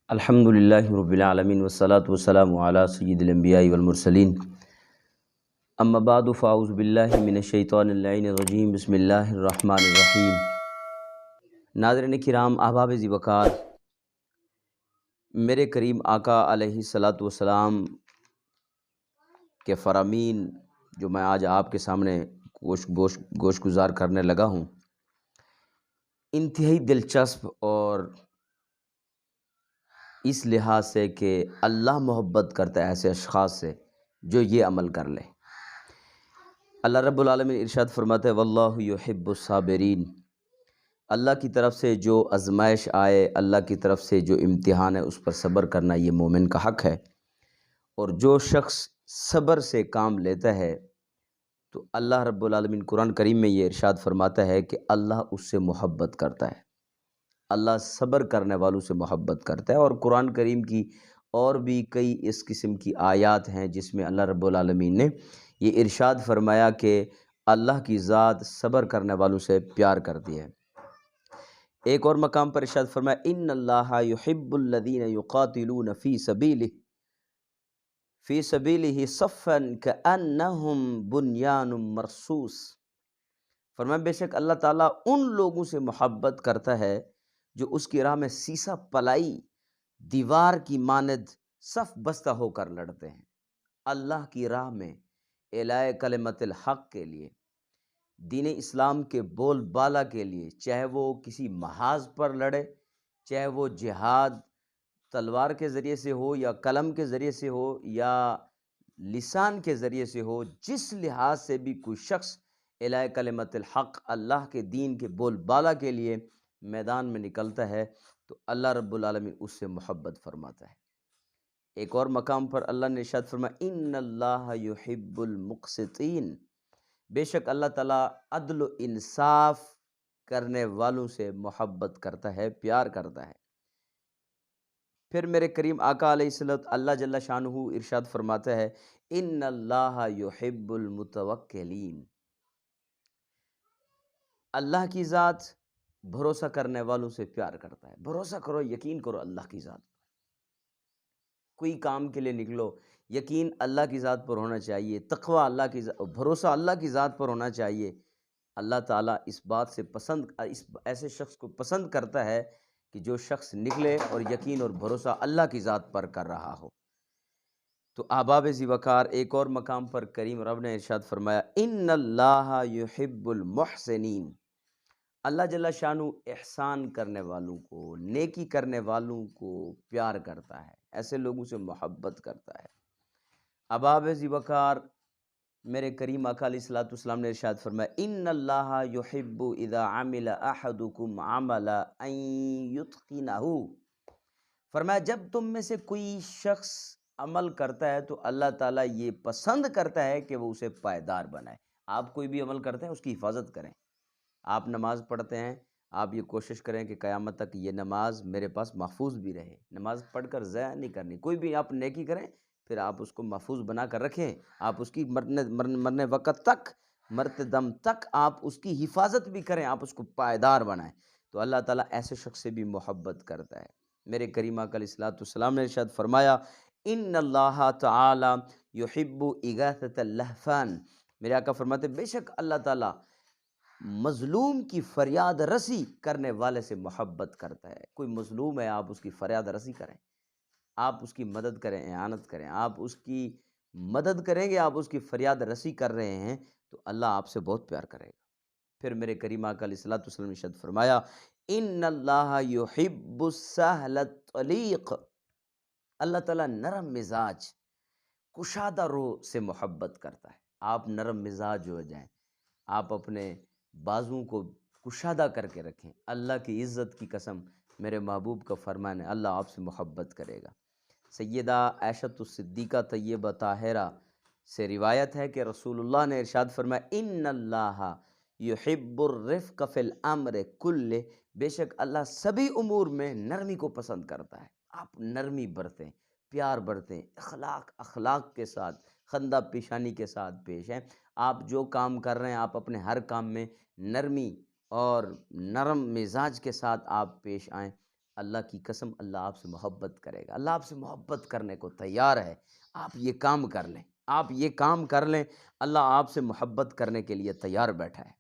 الحمد للہ رب العالمین والصلاة والسلام علی سید الانبیاء والمرسلین اما بعد فاعوذ باللہ من الشیطان اللعین الرجیم بسم اللہ الرحمن الرحیم۔ ناظرین کرام، احباب ذی وقار، میرے کریم آقا علیہ الصلاۃ والسلام کے فرامین جو میں آج آپ کے سامنے گوش گزار کرنے لگا ہوں، انتہائی دلچسپ اور اس لحاظ سے کہ اللہ محبت کرتا ہے ایسے اشخاص سے جو یہ عمل کر لے۔ اللہ رب العالمین ارشاد فرماتا ہے واللہ یحب الصابرین۔ اللہ کی طرف سے جو آزمائش آئے، اللہ کی طرف سے جو امتحان ہے، اس پر صبر کرنا یہ مومن کا حق ہے۔ اور جو شخص صبر سے کام لیتا ہے تو اللہ رب العالمین قرآن کریم میں یہ ارشاد فرماتا ہے کہ اللہ اس سے محبت کرتا ہے، اللہ صبر کرنے والوں سے محبت کرتا ہے۔ اور قرآن کریم کی اور بھی کئی اس قسم کی آیات ہیں جس میں اللہ رب العالمین نے یہ ارشاد فرمایا کہ اللہ کی ذات صبر کرنے والوں سے پیار کرتی ہے۔ ایک اور مقام پر ارشاد فرمایا ان اللہ یحب الذین یقاتلون فی سبیلہ صفا کأنہم بنیان مرصوص۔ فرمایا بے شک اللہ تعالیٰ ان لوگوں سے محبت کرتا ہے جو اس کی راہ میں سیسا پلائی دیوار کی مانند صف بستہ ہو کر لڑتے ہیں، اللہ کی راہ میں اعلاء کلمت الحق کے لیے، دین اسلام کے بول بالا کے لیے، چاہے وہ کسی محاذ پر لڑے، چاہے وہ جہاد تلوار کے ذریعے سے ہو یا قلم کے ذریعے سے ہو یا لسان کے ذریعے سے ہو، جس لحاظ سے بھی کوئی شخص اعلاء کلمت الحق اللہ کے دین کے بول بالا کے لیے میدان میں نکلتا ہے تو اللہ رب العالمین اس سے محبت فرماتا ہے۔ ایک اور مقام پر اللہ نے ارشاد فرمایا ان اللہ یحب المقسطین۔ بے شک اللہ تعالیٰ عدل و انصاف کرنے والوں سے محبت کرتا ہے، پیار کرتا ہے۔ پھر میرے کریم آقا علیہ الصلوۃ اللہ جل شانہ ارشاد فرماتا ہے ان اللہ یحب المتوکلین۔ اللہ کی ذات بھروسہ کرنے والوں سے پیار کرتا ہے۔ بھروسہ کرو، یقین کرو اللہ کی ذات پر۔ کوئی کام کے لیے نکلو، یقین اللہ کی ذات پر ہونا چاہیے، تقوی اللہ کی ذات، بھروسہ اللہ کی ذات پر ہونا چاہیے۔ اللہ تعالیٰ اس بات سے ایسے شخص کو پسند کرتا ہے کہ جو شخص نکلے اور یقین اور بھروسہ اللہ کی ذات پر کر رہا ہو۔ تو احباب ذی وقار، ایک اور مقام پر کریم رب نے ارشاد فرمایا ان اللہ یحب المحسنین۔ اللہ جل شانہ احسان کرنے والوں کو، نیکی کرنے والوں کو پیار کرتا ہے، ایسے لوگوں سے محبت کرتا ہے۔ احباب ذی وقار، میرے کریم آقا علیہ الصلوۃ والسلام نے ارشاد فرمایا ان اللہ یحب اذا عمل احدکم عملا ان یتقنہ۔ فرمایا جب تم میں سے کوئی شخص عمل کرتا ہے تو اللہ تعالیٰ یہ پسند کرتا ہے کہ وہ اسے پائیدار بنائے۔ آپ کوئی بھی عمل کرتے ہیں اس کی حفاظت کریں۔ آپ نماز پڑھتے ہیں، آپ یہ کوشش کریں کہ قیامت تک یہ نماز میرے پاس محفوظ بھی رہے۔ نماز پڑھ کر ضائع نہیں کرنی۔ کوئی بھی آپ نیکی کریں پھر آپ اس کو محفوظ بنا کر رکھیں، آپ اس کی مرنے وقت تک، مرتے دم تک آپ اس کی حفاظت بھی کریں، آپ اس کو پائیدار بنائیں، تو اللہ تعالیٰ ایسے شخص سے بھی محبت کرتا ہے۔ میرے کریم آقا علیہ الصلوۃ والسلام نے ارشاد فرمایا ان اللہ تعالی یحب اغاثۃ اللہفان۔ میرے آقا فرماتے بے شک اللہ تعالیٰ مظلوم کی فریاد رسی کرنے والے سے محبت کرتا ہے۔ کوئی مظلوم ہے، آپ اس کی فریاد رسی کریں، آپ اس کی مدد کریں، اعانت کریں، آپ اس کی مدد کریں گے، آپ اس کی فریاد رسی کر رہے ہیں تو اللہ آپ سے بہت پیار کرے گا۔ پھر میرے کریم آقا علیہ الصلوۃ والسلام نے ارشاد فرمایا ان اللہ یحب السہل الطلیق۔ اللہ تعالیٰ نرم مزاج، کشادہ روح سے محبت کرتا ہے۔ آپ نرم مزاج ہو جائیں، آپ اپنے بازوں کو کشادہ کر کے رکھیں۔ اللہ کی عزت کی قسم، میرے محبوب کا فرمان ہے اللہ آپ سے محبت کرے گا۔ سیدہ عائشۃ الصدیقہ طیبہ طاہرہ سے روایت ہے کہ رسول اللہ نے ارشاد فرمایا ان اللہ یحب الرفق فی الامر کلہ۔ بے شک اللہ سبھی امور میں نرمی کو پسند کرتا ہے۔ آپ نرمی برتیں، پیار برتیں، اخلاق کے ساتھ، خندہ پیشانی کے ساتھ پیش ہیں۔ آپ جو کام کر رہے ہیں آپ اپنے ہر کام میں نرمی اور نرم مزاج کے ساتھ آپ پیش آئیں۔ اللہ کی قسم اللہ آپ سے محبت کرے گا، اللہ آپ سے محبت کرنے کو تیار ہے۔ آپ یہ کام کر لیں، آپ یہ کام کر لیں، اللہ آپ سے محبت کرنے کے لیے تیار بیٹھا ہے۔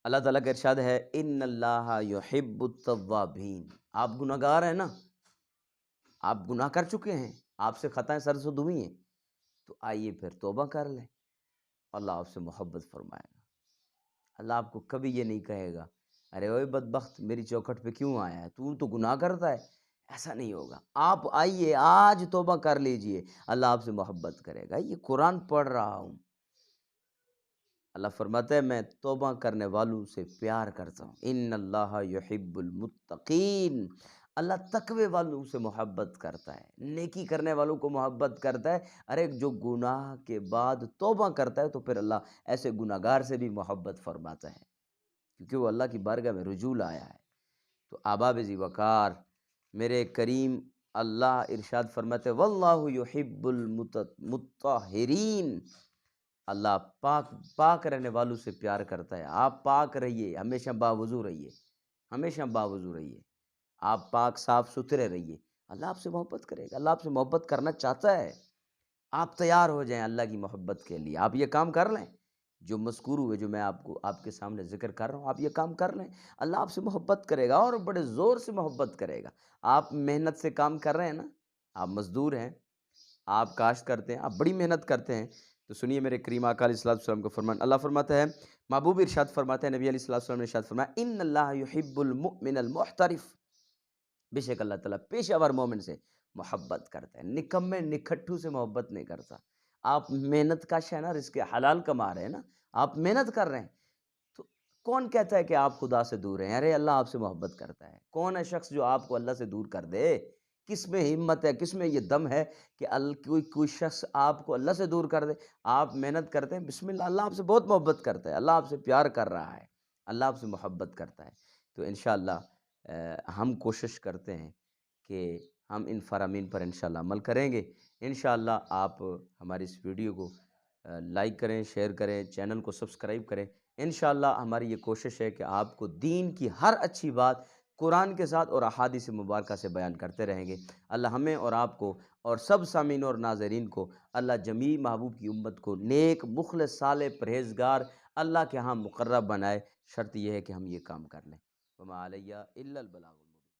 اللہ تعالیٰ کا ارشاد ہے ان اللہ یحب التوابین۔ آپ گناہ گار ہیں نا، آپ گناہ کر چکے ہیں، آپ سے خطائیں سر سے دھوئی ہیں، تو آئیے پھر توبہ کر لیں، اللہ آپ سے محبت فرمائے گا۔ اللہ آپ کو کبھی یہ نہیں کہے گا ارے اوے بدبخت میری چوکھٹ پہ کیوں آیا ہے، تو گناہ کرتا ہے، ایسا نہیں ہوگا۔ آپ آئیے آج توبہ کر لیجئے، اللہ آپ سے محبت کرے گا۔ یہ قرآن پڑھ رہا ہوں، اللہ فرماتا ہے میں توبہ کرنے والوں سے پیار کرتا ہوں۔ ان اللہ یحب المتقین، اللہ تقوی والوں سے محبت کرتا ہے، نیکی کرنے والوں کو محبت کرتا ہے۔ ارے جو گناہ کے بعد توبہ کرتا ہے تو پھر اللہ ایسے گناہ گار سے بھی محبت فرماتا ہے، کیونکہ وہ اللہ کی بارگاہ میں رجوع آیا ہے۔ تو آباب ذی وقار میرے کریم اللہ ارشاد فرماتے واللہ یحب المطہرین، اللہ پاک رہنے والوں سے پیار کرتا ہے۔ آپ پاک رہیے، ہمیشہ باوضو رہیے، ہمیشہ باوضو رہیے، آپ پاک صاف ستھرے رہیے، اللہ آپ سے محبت کرے گا۔ اللہ آپ سے محبت کرنا چاہتا ہے، آپ تیار ہو جائیں اللہ کی محبت کے لیے۔ آپ یہ کام کر لیں جو مذکور ہوئے، جو میں آپ کے سامنے ذکر کر رہا ہوں، آپ یہ کام کر لیں، اللہ آپ سے محبت کرے گا اور بڑے زور سے محبت کرے گا۔ آپ محنت سے کام کر رہے ہیں نا، آپ مزدور ہیں، آپ کاشت کرتے ہیں، آپ بڑی محنت کرتے ہیں، تو سنیے میرے کریم آقا علیہ الصلوۃ والسلام کا فرمان۔ اللہ فرماتا ہے، محبوب ارشاد فرماتے ہیں، نبی علیہ الصلوۃ والسلام نے ارشاد فرمایا ان اللہ یحب المؤمن المحترف، بے شک اللہ تعالیٰ پیشہ ور مومن سے محبت کرتا ہے، نکمے نکھٹو سے محبت نہیں کرتا۔ آپ محنت کش ہے نا، رزق حلال کما رہے ہیں نا، آپ محنت کر رہے ہیں، تو کون کہتا ہے کہ آپ خدا سے دور ہیں؟ ارے اللہ آپ سے محبت کرتا ہے۔ کون ہے شخص جو آپ کو اللہ سے دور کر دے؟ کس میں ہمت ہے، کس میں یہ دم ہے کہ کوئی شخص آپ کو اللہ سے دور کر دے؟ آپ محنت کرتے ہیں، بسم اللہ، اللہ آپ سے بہت محبت کرتا ہے، اللہ آپ سے پیار کر رہا ہے، اللہ آپ سے محبت کرتا ہے۔ تو انشاءاللہ ہم کوشش کرتے ہیں کہ ہم ان فرامین پر انشاءاللہ عمل کریں گے۔ انشاءاللہ آپ ہماری اس ویڈیو کو لائک کریں، شیئر کریں، چینل کو سبسکرائب کریں۔ انشاءاللہ ہماری یہ کوشش ہے کہ آپ کو دین کی ہر اچھی بات قرآن کے ساتھ اور احادیث مبارکہ سے بیان کرتے رہیں گے۔ اللہ ہمیں اور آپ کو اور سب سامعین اور ناظرین کو، اللہ جمیع محبوب کی امت کو نیک، مخلص، صالح، پرہیزگار اللہ کے ہاں مقرب بنائے۔ شرط یہ ہے کہ ہم یہ کام کر لیں۔ وما علیہ الا البلاغ۔